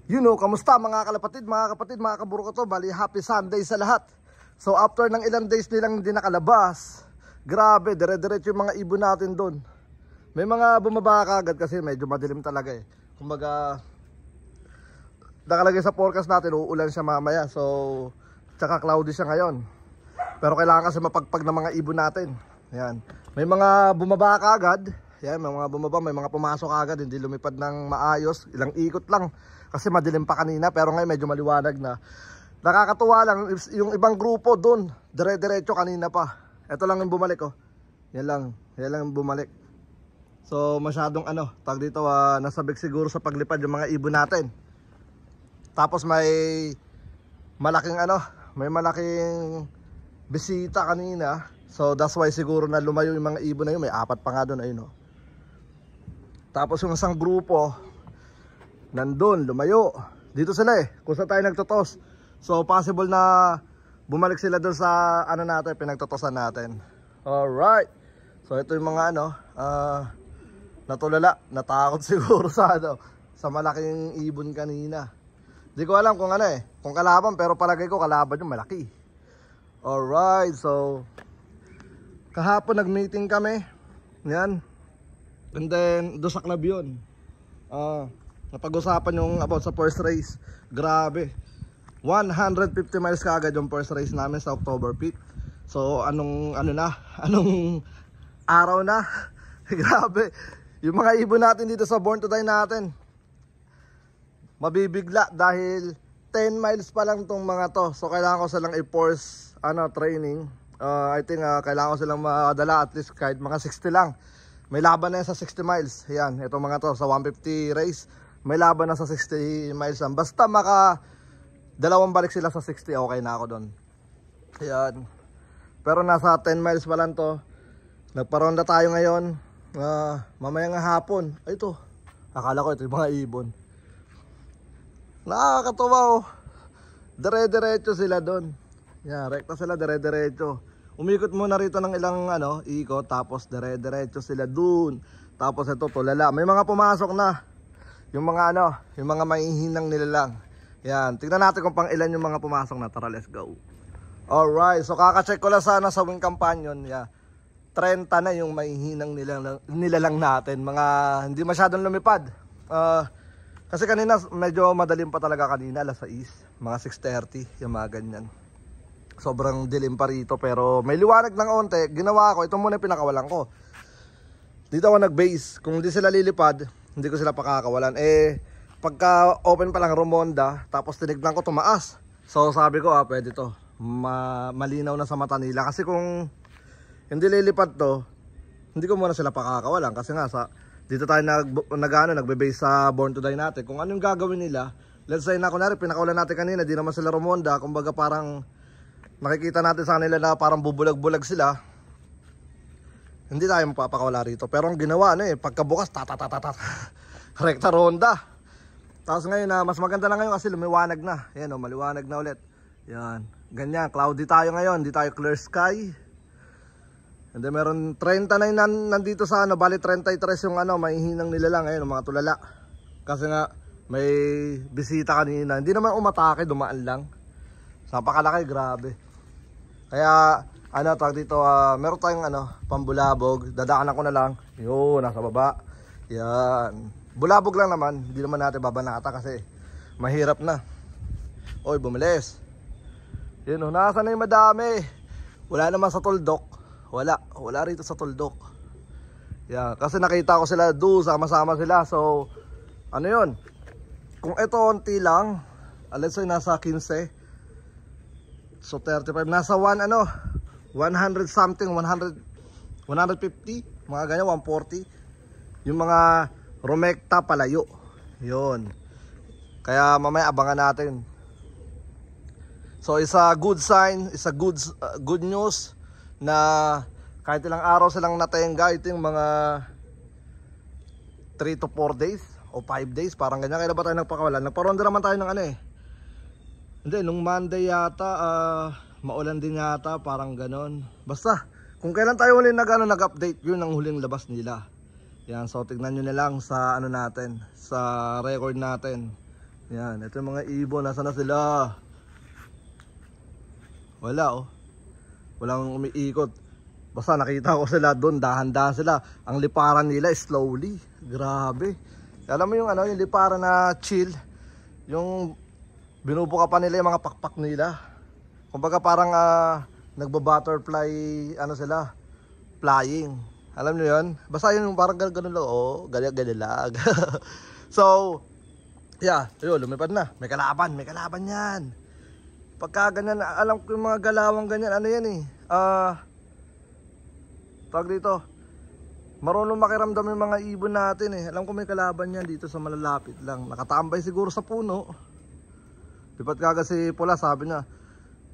Kamusta mga kalapatid, mga kaburo ko to. Bali, happy Sunday sa lahat. So after ng ilang days nilang hindi nakalabas, grabe, dire-diretso yung mga ibon natin doon. May mga bumaba kagad kasi medyo madilim talaga eh. Kumbaga, nakalagay sa forecast natin, uulan siya mamaya. So, tsaka cloudy siya ngayon. Pero kailangan kasi mapagpag ng mga ibon natin. Yan. May mga bumaba kagad. Yan, may mga bumaba, may mga pumasok agad, hindi lumipad ng maayos, ilang ikot lang. Kasi madilim pa kanina, pero ngayon medyo maliwanag na. Nakakatuwa lang, yung ibang grupo doon, dire-diretso kanina pa. Ito lang yung bumalik oh. Yan lang yung bumalik. So masyadong tag dito, nasabik siguro sa paglipad yung mga ibon natin. Tapos may malaking bisita kanina. So that's why siguro na lumayo yung mga ibon na yun. May 4 pa nga doon, ayun oh. Tapos yung isang grupo nandun, lumayo. Dito sila eh, kung saan tayo nagtotos. So possible na bumalik sila doon sa natin, pinagtotosan natin. Alright. So ito yung mga natulala, natakot siguro sa sa malaking ibon kanina. Di ko alam kung kung kalaban, pero palagay ko kalaban yung malaki. Alright, so kahapon nag-meeting kami. Yan. And then doon sa club yun. Napag-usapan yung about sa first race. Grabe, 150 miles kaagad yung first race namin sa October 5th. So anong araw na. Grabe, yung mga ibon natin dito sa Born to Die natin mabibigla dahil 10 miles pa lang tong mga to. So kailangan ko silang i-force training. I think kailangan ko silang madala at least kahit mga 60 lang. May laban na yan sa 60 miles. Yan, itong mga to sa 150 race. May laban na sa 60 miles lang. Basta dalawang balik sila sa 60, okay na ako doon. Ayan. Pero nasa 10 miles pa lang to. Nagparonda tayo ngayon. Mamaya nga hapon. Ay, ito. Akala ko ito yung mga ibon. Nakakatawa oh. Dire-diretso sila doon. Yan, rekta sila, dire-diretso. Umikot muna rito ng ilang ikot. Tapos dire-diretso sila doon. Tapos ito, tulala. May mga pumasok na. Yung mga yung mga mahihinang nilalang. Yan, tignan natin kung pang ilan yung mga pumasok na. Tara, let's go. Alright, so kaka-check ko lang sana sa wing companion. Yeah. 30 na yung mahihinang nilalang natin. Mga hindi masyadong lumipad. Kasi kanina medyo madalim pa talaga kanina, alas 6, mga 6:30, yung mga ganyan. Sobrang dilim pa rito pero may liwanag ng onte. Ginawa ko, ito muna yung pinakawalan ko. Dito ako nag-base. Kung hindi sila lilipad, hindi ko sila pakakawalan. Pagka open pa lang rumonda, tapos tinignan ko tumaas. So sabi ko pwede to. Malinaw na sa mata nila. Kasi kung hindi lilipad to, hindi ko muna sila pakakawalan. Kasi nga dito tayo nagbe-base sa Born to Die natin. Kung anong gagawin nila, let's say na kunwari pinakawalan natin kanina, di naman sila rumonda. Kumbaga parang nakikita natin sa kanila na parang bubulag-bulag sila. Hindi tayo mapapakawala rito. Pero ang ginawa pagkabukas rekta ronda. Tapos ngayon mas maganda na ngayon kasi lumiwanag na. Yan maliwanag na ulit. Yan, ganyan, cloudy tayo ngayon. Hindi tayo clear sky. And then meron 30 na yung nandito sa bali 33 yung mahihinang nilalang. Ayun, mga tulala. Kasi nga may bisita kanina. Hindi naman umatake, dumaan lang. Napakalaki, grabe. Kaya tawag dito, meron tayong pambulabog. Dadaanan ko na lang. Yun, nasa baba. Yan. Bulabog lang naman. Hindi naman natin babanata kasi mahirap na. Oy, bumilis. Yun, nasa na yung madami. Wala naman sa tuldok. Wala rito sa tuldok. Yan, kasi nakita ko sila doon, sama-sama sila. So, yun? Kung ito onti lang, let's say nasa 15. So 35, nasa 100 something, 150, mga ganyan, 140. Yung mga rumekta palayo. Yun. Kaya mamaya abangan natin. So isa good sign, isa good news na kahit ilang araw silang natenga, ito yung mga 3 to 4 days o 5 days, parang ganyan. Kailan ba tayo nagpakawalan? Nagparonda naman tayo ng hindi, nung Monday yata, maulan din yata, parang ganon. Basta, kung kailan tayo huling nag-update, yun ang huling labas nila. Yan, so tignan nyo na lang sa natin, sa record natin. Yan, ito yung mga ibon. Nasaan na sila? Wala oh. Walang umiikot. Basta nakita ko sila doon, dahan-dahan sila. Ang liparan nila slowly. Grabe. Alam mo yung ano, yung liparan na chill. Yung binubuka pa nila yung mga pakpak nila. Kumbaga parang nagba-butterfly ano sila, flying. Alam niyo 'yon? Basta yun parang ganun lang. Oh, ganyan lang. So, yeah, yun, lumipad na. May kalaban yan. Pagka ganyan, alam ko yung mga galawang ganyan, ano yan eh. Tawag dito. Marunong makiramdam yung mga ibon natin eh. Alam ko may kalaban yan dito sa malalapit lang. Nakatambay siguro sa puno. Lipat kaga si Pula, sabi niya,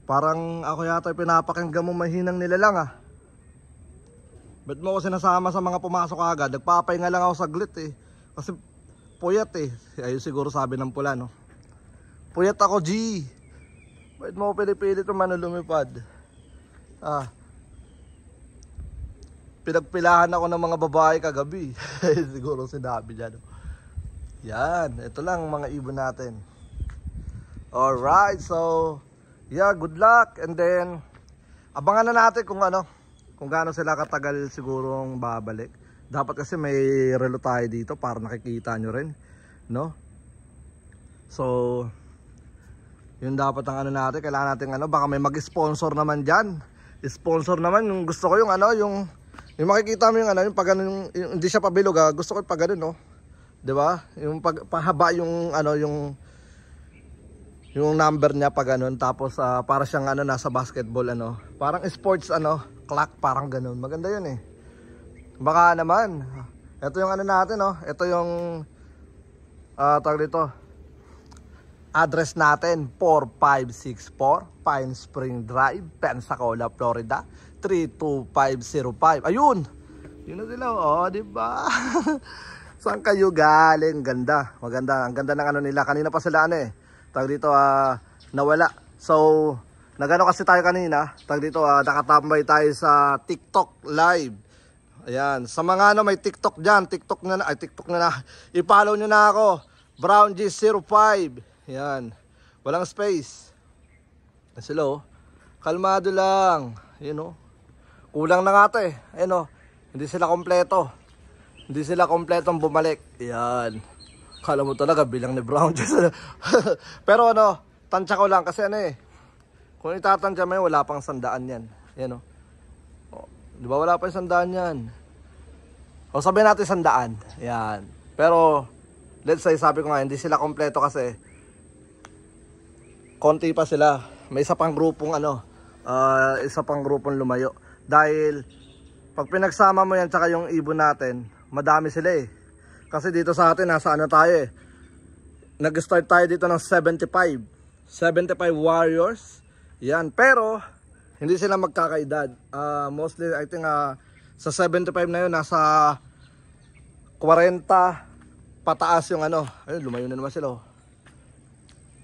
parang ako yata pinapakinggan mo mahinang nila lang ah. Ba't mo ako sinasama sa mga pumasok agad? Nagpapahinga lang ako saglit eh. Kasi puyat eh. Ayun siguro sabi ng Pula no. Puyat ako G. Ba't mo ako pinipilit yung lumipad? Pinagpilahan ako ng mga babae kagabi. Siguro sinabi niya no. Yan, ito lang mga ibon natin. Alright, so yeah, good luck. And then abangan na natin kung ano, kung gaano sila katagal sigurong babalik. Dapat kasi may relo tayo dito para nakikita nyo rin, no? So yun dapat ang ano natin, kailangan natin ano, baka may mag-sponsor naman diyan. Sponsor naman, yung gusto ko yung ano, yung makikita mo yung ano, yung pag ano, yung hindi siya pabilog gusto ko pag ano, no? 'Di ba? Yung pahaba yung ano, yung number niya pag ganun, tapos para siyang ano, nasa basketball ano, parang sports ano, clock, parang ganun. Maganda yun eh. Baka naman ito yung ano natin no, ito yung tawag dito, address natin 4564 Pine Spring Drive, Pensacola, Florida 32505. Ayun, yun na sila oh, di ba? Saan kayo galing? Ganda, maganda, ang ganda ng ano nila. Kanina pa sila ano eh, tag dito nawala. So nagano kasi tayo kanina, tag dito nakatambay tayo sa TikTok live. Ayan, sa mga ano may TikTok diyan, TikTok na i-follow niyo na ako, Brown G05. Ayan, walang space. Sila kalmado lang, you know. Kulang na nga 'to eh. Ayun hindi sila kompleto. Hindi sila kompletong bumalik. Ayan. Kala mo talaga bilang ni Brown. Pero ano, tansya ko lang kasi ano eh, kung itatansya mo wala pang 100 yan. Yan oh, di ba wala pa 100 yan? O sabihin natin 100. Yan. Pero let's say, sabi ko nga hindi sila kompleto kasi konti pa sila. May isa pang grupong ano, isa pang grupong lumayo. Dahil pag pinagsama mo yan tsaka yung ibon natin, madami sila eh. Kasi dito sa atin, nasa ano tayo eh. Nag-start tayo dito ng 75 warriors. Yan, pero hindi sila magkakaedad. Mostly, I think sa 75 na yun, nasa 40 pataas yung ano. Ayun, lumayo na naman sila.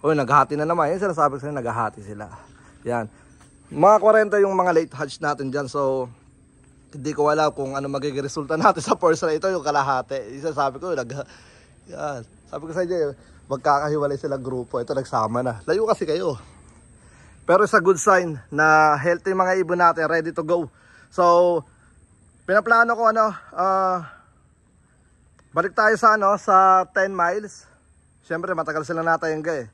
Oh, naghati na naman. Yan sila sabi ko sa'yo, naghahati sila. Yan. Mga 40 yung mga late hatch natin dyan. So hindi ko alam kung ano magiging resulta natin sa first na ito, yung kalahati. Isa sabi ko, yan. Sabi ko sa inyo, magkakahiwalay silang grupo. Ito nagsama na. Layo kasi kayo. Pero it's a good sign na healthy mga ibon natin, ready to go. So, pinaplano ko ano, balik tayo sa ano, sa 10 miles. Siyempre, matagal sila natayangga eh.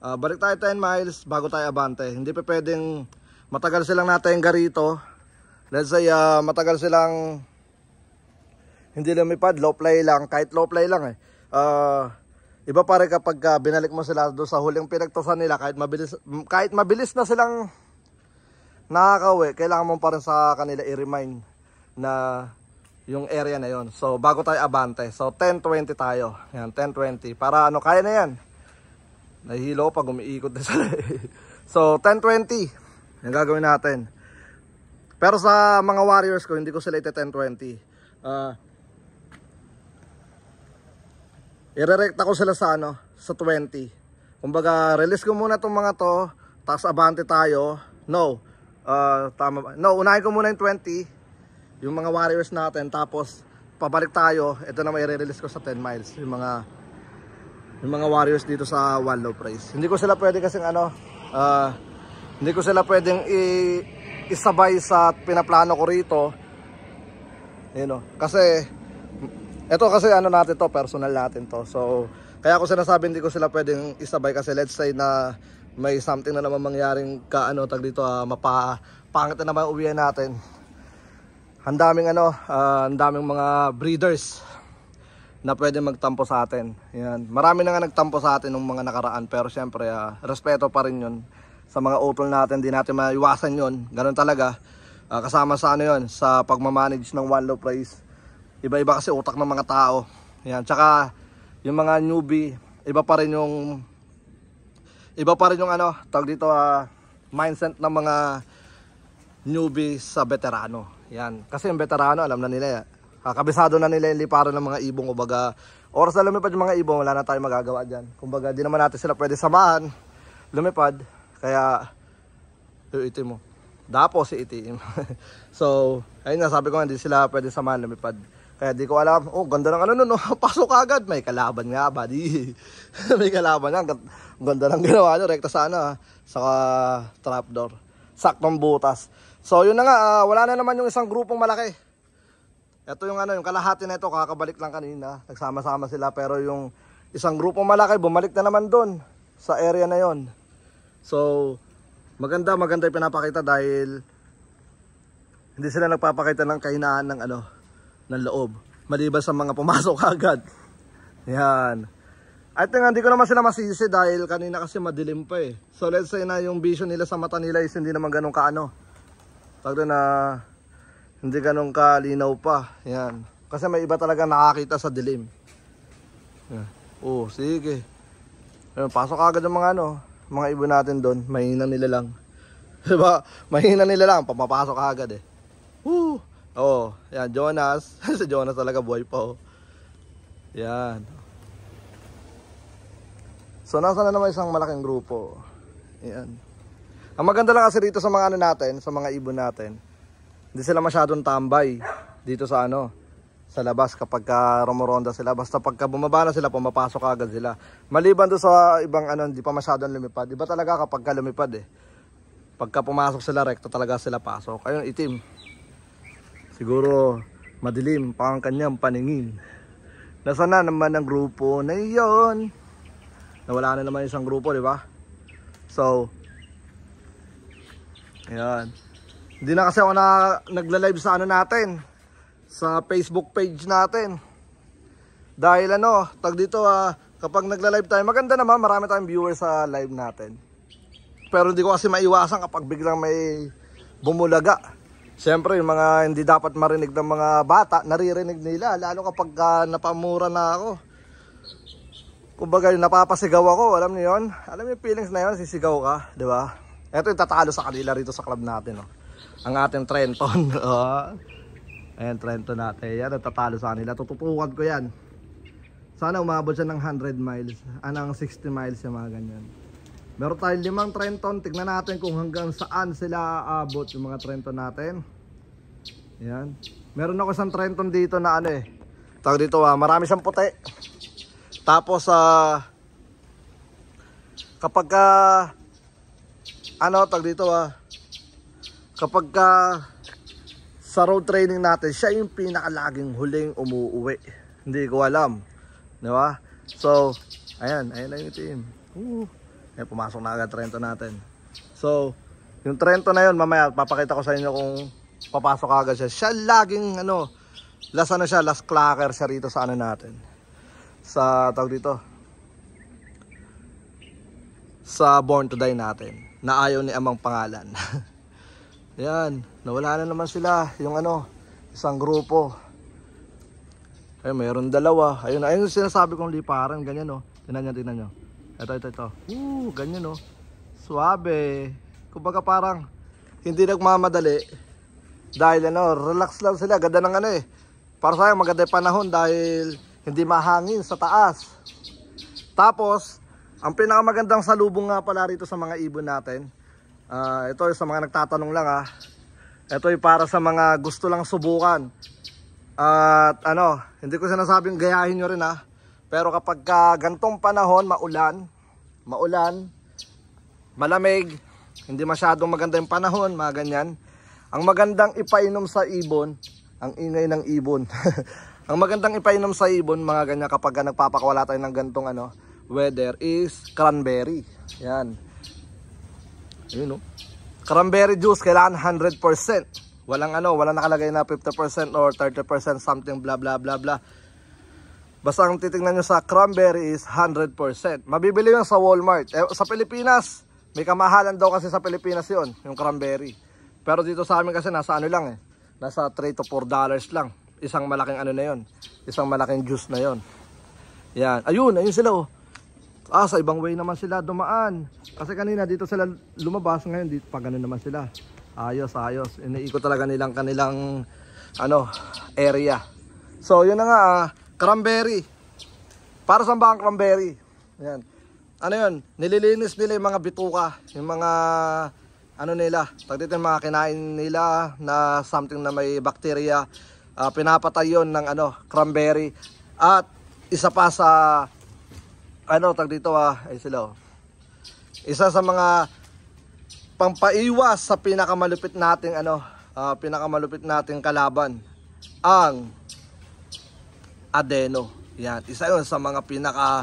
Balik tayo 10 miles bago tayo abante. Hindi pa pwedeng matagal silang natayangga rito. Let's say matagal silang hindi lumipad, low play lang, kahit low play lang eh. Iba pa rin kapag binalik mo sila doon sa huling pinagtusan nila, kahit mabilis na silang nakakauwi, kailangan mo pa rin sa kanila i-remind na yung area na yon. So bago tayo abante, so 10:20 tayo. Yan, 10:20 para ano, kaya na yan. Nahihilo pag umiikot na sila. So 10:20 yung gagawin natin. Pero sa mga warriors ko, hindi ko sila ite 10:20. Irerekta ko sila sa ano, sa 20. Kumbaga, release ko muna itong mga to, tapos abante tayo. No, tama ba? No, unahin ko muna yung 20, yung mga warriors natin, tapos pabalik tayo. Ito na may i-release ko sa 10 miles, yung yung mga warriors dito sa One Low Price. Hindi ko sila pwede kasing hindi ko sila pwedeng isabay sa pinaplano ko rito. Kasi ito kasi natin to, personal natin to. So kaya ako sinasabi hindi ko sila pwedeng isabay kasi let's say na may something na naman mangyaring pangit na naman uwian natin. Ang daming mga breeders na pwede magtampo sa atin. Yan. Marami na nga nagtampo sa atin nung mga nakaraan, pero syempre respeto pa rin 'yun sa mga utol natin, di natin maiwasan 'yun. Ganun talaga. Kasama sa yun, sa pagmamanage ng One Low Price. Iba-iba kasi utak ng mga tao. Yan. Tsaka yung mga newbie, iba pa rin yung mindset ng mga newbie sa veterano. Yan. Kasi yung veterano, alam na nila kabisado na nila yung liparan ng mga ibong. Kumbaga, oras na lumipad yung mga ibong, wala na tayong magagawa dyan. Kumbaga, di naman natin sila pwede samahan lumipad. Kaya itim mo dapo si itim. So ayun nga, sabi ko hindi sila pwede samahan lumipad. Kaya di ko alam, ganda ng pasok agad, may kalaban nga buddy. May kalaban nga, ganda ng ginawa nyo, rekta sa sa trapdoor, saktong butas. So yun na nga, wala na naman yung isang grupong malaki. Ito yung yung kalahati na ito, kakabalik lang kanina. Nagsama-sama sila, pero yung isang grupong malaki bumalik na naman doon sa area na yon. So maganda yung pinapakita dahil hindi sila nagpapakita ng kahinaan ng loob, maliban sa mga pumasok agad. Yan. I think hindi ko naman sila masisi dahil kanina kasi madilim pa eh. So let's say na yung vision nila sa mata nila is hindi naman ganun hindi ganun kalinaw pa. Yan. Kasi may iba talaga nakakita sa dilim. Yan. Sige. Ayun, pasok agad yung mga ibon natin doon. Mahina nila lang. Diba? Mahina nila lang, papapasok agad eh. Yan, Jonas. Si Jonas talaga buhay pa Yan. So nasa na naman isang malaking grupo. Yan. Ang maganda lang kasi dito sa mga natin, sa mga ibon natin, hindi sila masyadong tambay dito sa sa labas kapag rumoronda sila. Basta pagka bumaba na sila, pumapasok agad sila. Maliban doon sa ibang hindi pa masyadong lumipad. Iba talaga kapag lumipad eh. Pagka pumasok sila, rekto talaga sila pasok. Ayun, itim. Siguro madilim pa ang kanyang paningin. Nasa na naman ang grupo na iyon? Nawala na naman isang grupo, di ba? So ayan. Hindi na kasi ako nagla-live sa natin, sa Facebook page natin. Dahil kapag nagla-live tayo, maganda naman, marami tayong viewers sa live natin. Pero hindi ko kasi maiwasan kapag biglang may bumulaga. Siyempre, yung mga hindi dapat marinig ng mga bata, naririnig nila. Lalo kapag napamura na ako. Kumbaga, napapasigaw ako, alam niyo yun? Alam niyo yung feelings na yun, sisigaw ka, di ba? Ito yung tatalo sa kanila rito sa club natin. Ang ating Trenton. Ayan, Trenton natin. Yan, natatalo sa kanila. Tututukan ko yan. Sana umabot siya ng 100 miles. Ng 60 miles yung mga ganyan. Meron tayong 5 Trenton. Tignan natin kung hanggang saan sila abot yung mga Trenton natin. Yan. Meron ako isang Trenton dito na tawag dito marami siyang puti. Tapos kapag tawag dito kapag sa road training natin, siya yung pinakalaging huling umuuwi. Hindi ko alam, di ba? So ayan na yung team. Ayan, pumasok na agad Trento natin. So yung Trento na yun, mamaya papakita ko sa inyo kung papasok agad siya. Siya laging last clacker siya rito sa natin, sa tawag dito, sa Born to Die natin, na ayaw ni amang pangalan. Yan, nawala na naman sila. Yung isang grupo. Ayun, mayroon dalawa. Ayun yung sinasabi kong liparan, ganyan Tingnan nyo. Ito. Ganyan Suabe. Kumbaga parang hindi nagmamadali. Dahil relax lang sila. Ganda ng para sa'yo maganda yung panahon dahil hindi mahangin sa taas. Tapos ang pinakamagandang salubong nga pala rito sa mga ibon natin, ito sa mga nagtatanong lang ito ay para sa mga gusto lang subukan. At hindi ko sinasabing gayahin nyo rin Pero kapag gantong panahon, maulan, malamig, hindi masyadong maganda yung panahon, mga ganyan. Ang magandang ipainom sa ibon, ang ingay ng ibon. Ang magandang ipainom sa ibon, mga ganyan, kapag nagpapakawala tayo ng gantong weather is cranberry. Yan. Yun, no? Cranberry juice, kailangan 100%. Walang nakalagay na 50% or 30% something blah blah blah blah. Basta ang titingnan nyo sa cranberry is 100%. Mabibili yun sa Walmart. Sa Pilipinas, may kamahalan daw kasi sa Pilipinas yun, yung cranberry. Pero dito sa amin kasi nasa nasa $3 to $4 lang. Isang malaking na yun. Isang malaking juice na yun. Yan. Ayun sila oh. Sa ibang way naman sila dumaan. Kasi kanina dito sila lumabas, ngayon dito pa ganun naman sila. Ayos. Iniikot talaga nilang kanilang area. So yun na nga, cranberry. Para saan ba ang cranberry? Yan. Yun? Nililinis nila yung mga bituka, yung mga nila, dito yung mga kinain nila na something na may bacteria. Pinapatay yun ng cranberry. At isa pa sa dito ay sila oh. Isa sa mga pampaiwas sa pinakamalupit nating kalaban, ang adeno. Yan, isa yun sa mga pinaka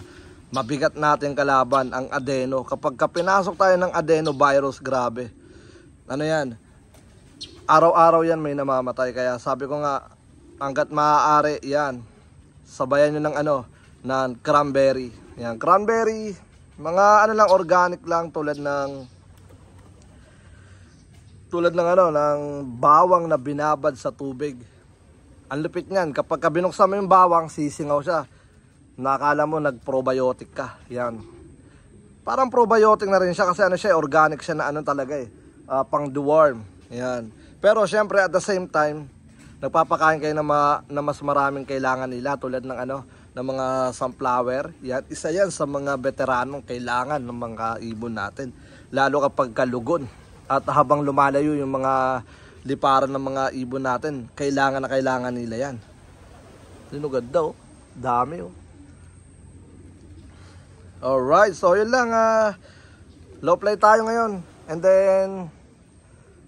mabigat nating kalaban, ang adeno. Kapag pinasok tayo ng adenovirus, grabe. Yan? Araw-araw yan may namamatay. Kaya sabi ko nga, hanggat maaari yan, sabayan nyo ng cranberry. Yan, cranberry, mga lang, organic lang, tulad ng ng bawang na binabad sa tubig. Ang lupit niyan, kapag binuksan mo yung bawang, sisingaw siya. Nakala mo nag-probiotic ka. Yan. Parang probiotic na rin siya kasi organic siya na talaga pang deworm. Yan. Pero syempre at the same time, nagpapakain kayo na mas maraming kailangan nila, tulad ng ng mga sunflower. Yan, isa yan sa mga veteranong kailangan ng mga ibon natin. Lalo kapag kalugon. At habang lumalayo yung mga liparan ng mga ibon natin, kailangan nila yan. Linugad daw. Dami oh. Alright, so yun lang. Low play tayo ngayon. And then,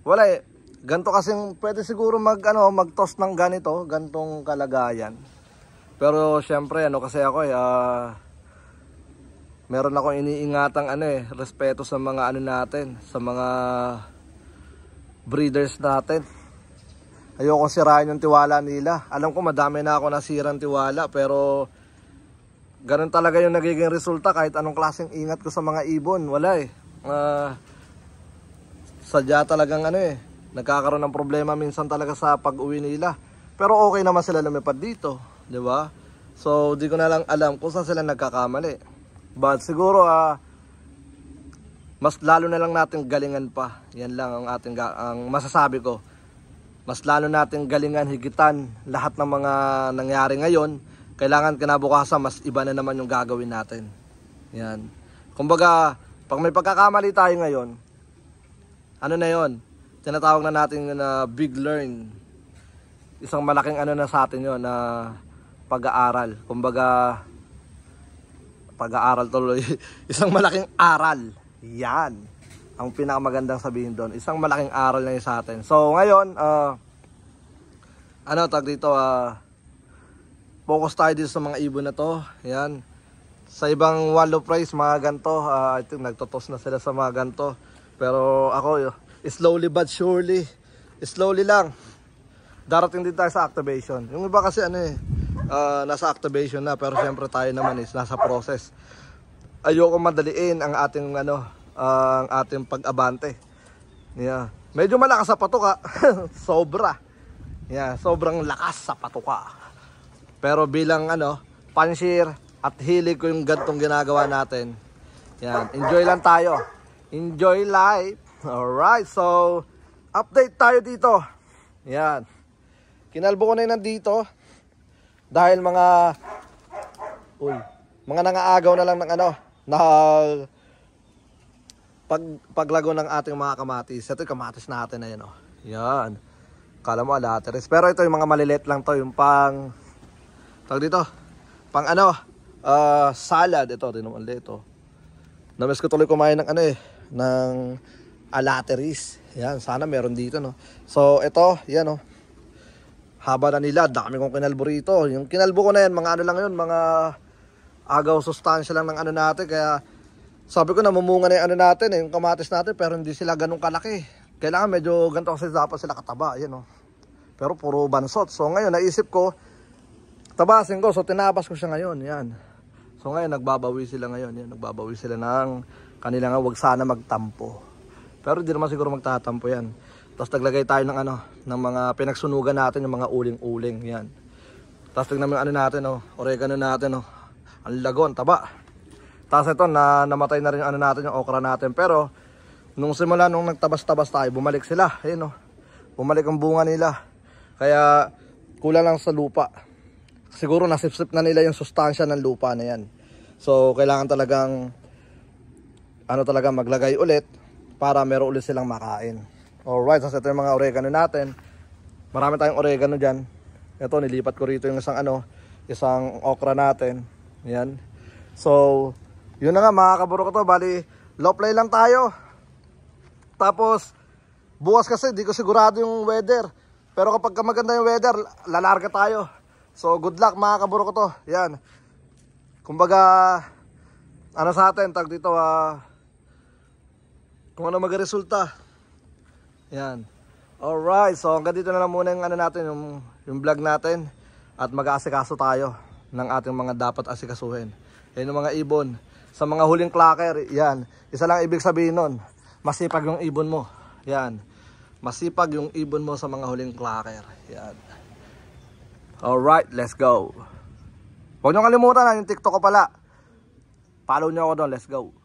wala ganito kasing pwede siguro mag-toss ng ganito, gantong kalagayan. Pero syempre kasi ako meron ako iniingatang respeto sa mga natin, sa mga breeders natin. Ayoko sirain yung tiwala nila. Alam ko madami na ako nasirang tiwala, pero ganun talaga yung nagiging resulta kahit anong klaseng ingat ko sa mga ibon. Wala sadya talagang nagkakaroon ng problema minsan talaga sa pag-uwi nila. Pero okay naman sila lumipad dito, di ba? So di ko na lang alam kung saan sila nagkakamali. But siguro mas lalo na lang natin galingan pa. Yan lang ang masasabi ko. Mas lalo natin galingan, higitan lahat ng mga nangyari ngayon. Kailangan kinabukasan mas iba na naman yung gagawin natin. Yan. Kumbaga, pag may pagkakamali tayo ngayon, na yon? Tinatawag na natin na big learn. Isang malaking na sa atin yon na pag-aaral. Kumbaga, pag-aaral tuloy. Isang malaking aral. Yan. Ang pinakamagandang sabihin doon. Isang malaking aral na yun sa atin. So, ngayon, focus tayo dito sa mga ibon na to. Yan. Sa ibang wallow price, mga ganto. I think nagtotos na sila sa mga ganto. Pero ako, slowly but surely, slowly lang, darating din tayo sa activation. Yung iba kasi nasa activation na, pero syempre tayo naman is nasa process. Ayoko madaliin ang ating ang ating pag-abante. Yeah. Medyo malakas sa patuka. Sobra. Yeah, sobrang lakas sa patuka. Pero bilang panshir at hilig ko yung gantong ginagawa natin. Yan, enjoy lang tayo. Enjoy life. Alright, so update tayo dito. Yan. Kinalbo ko na yun nandito. Dahil mga nangaagaw na lang ng paglago ng ating mga kamatis. Ito yung kamatis natin na yun. Yan. Kala mo alateres. Pero ito yung mga maliliit lang to. Yung pang dito. Pang salad. Ito, tinuman ito. Namiss ko tuloy kumain ng ng alateris. Yan, sana meron dito, no. So, ito, yan, no. Haba na nila, dami kong kinalbo rito. Yung kinalbo ko na yan, mga lang yun, mga agaw sustansya lang ng natin. Kaya, sabi ko, namumunga na yung natin, yung kamatis natin, pero hindi sila ganun kalaki. Kailangan medyo ganito kasi dapat sila kataba, yan, no. Pero puro bansot. So, ngayon, naisip ko, tabasin ko, so tinabas ko siya ngayon, yan. So ngayon nagbabawi sila ngayon, yan, nagbabawi sila ng kanila nga wag sana magtampo. Pero hindi naman siguro magtatampo yan. Tapos naglagay tayo ng ng mga pinagsunugan natin, yung mga uling-uling, yan. Tapos tingnan mo yung natin, oregano natin, ang lagon, taba. Tapos ito, namatay na rin yung natin, yung okra natin. Pero nung simula, nung nagtabas-tabas tayo, bumalik sila, ayun, bumalik ang bunga nila. Kaya kulang lang sa lupa. Siguro nasipsip na nila yung sustansya ng lupa na yan. So, kailangan talagang talaga maglagay ulit para meron ulit silang makain. Alright, so ito yung mga oregano natin. Marami tayong oregano dyan. Ito, nilipat ko rito yung isang okra natin. Yan. So, yun na nga mga kaburo ko to. Bali, low play lang tayo. Tapos, bukas kasi, di ko sigurado yung weather. Pero kapag maganda yung weather, lalarga tayo. So, good luck mga kaburo ko to. Yan. Kumbaga, sa atin, tag dito, kung ano magresulta. Yan. Alright, so hanggang dito na lang muna yung natin, yung vlog natin. At mag-aasikaso tayo ng ating mga dapat asikasuhin. Yan yung mga ibon. Sa mga huling clacker, yan. Isa lang ibig sabihin nun, masipag yung ibon mo. Yan. Masipag yung ibon mo sa mga huling clacker. Yan. Alright, let's go. Huwag nyo kalimutan yung TikTok ko pala. Follow nyo ako doon, let's go.